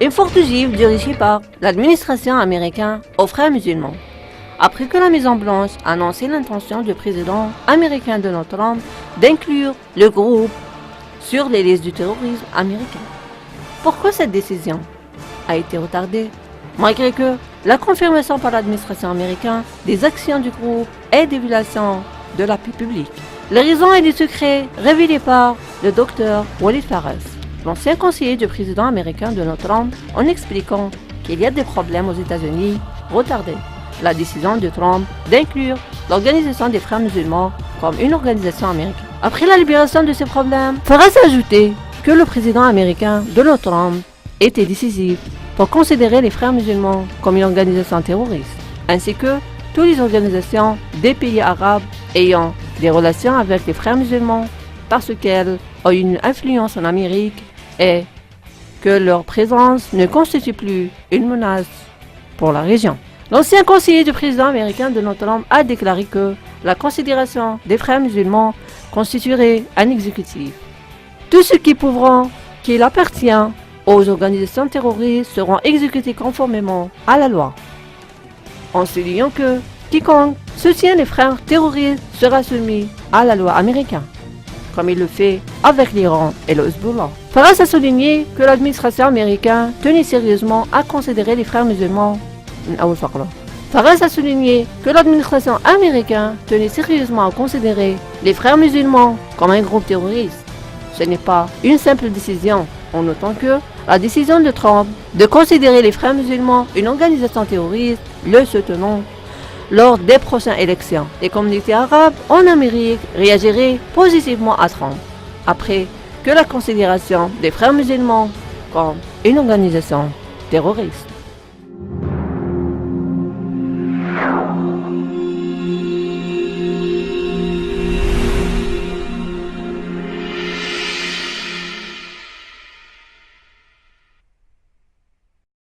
Une forte gifle dirigée par l'administration américaine aux frères musulmans. Après que la Maison-Blanche a annoncé l'intention du président américain Donald Trump d'inclure le groupe sur les listes du terrorisme américain. Pourquoi cette décision a été retardée, malgré que la confirmation par l'administration américaine des actions du groupe et des violations de la paix publique? Les raisons et les secrets révélés par le docteur Walid Phares, l'ancien conseiller du président américain Donald Trump, en expliquant qu'il y a des problèmes aux États-Unis, retardé la décision de Trump d'inclure l'Organisation des Frères musulmans comme une organisation américaine. Après la libération de ces problèmes, Phares a ajouté que le président américain Donald Trump était décisif pour considérer les Frères musulmans comme une organisation terroriste, ainsi que toutes les organisations des pays arabes ayant des relations avec les Frères musulmans parce qu'elles ont une influence en Amérique et que leur présence ne constitue plus une menace pour la région. L'ancien conseiller du président américain Donald Trump a déclaré que la considération des Frères musulmans constituerait un exécutif. Tous ceux qui prouveront qu'il appartient aux organisations terroristes seront exécutés conformément à la loi, en soulignant que quiconque soutient les frères terroristes sera soumis à la loi américaine, comme il le fait avec l'Iran et le Hezbollah. Phares a souligné que l'administration américaine tenait sérieusement à considérer les frères musulmans. Phares a souligné que l'administration américaine tenait sérieusement à considérer les frères musulmans comme un groupe terroriste. Ce n'est pas une simple décision, en notant que la décision de Trump de considérer les frères musulmans une organisation terroriste le soutenant lors des prochaines élections. Les communautés arabes en Amérique réagiraient positivement à Trump, après que la considération des frères musulmans comme une organisation terroriste.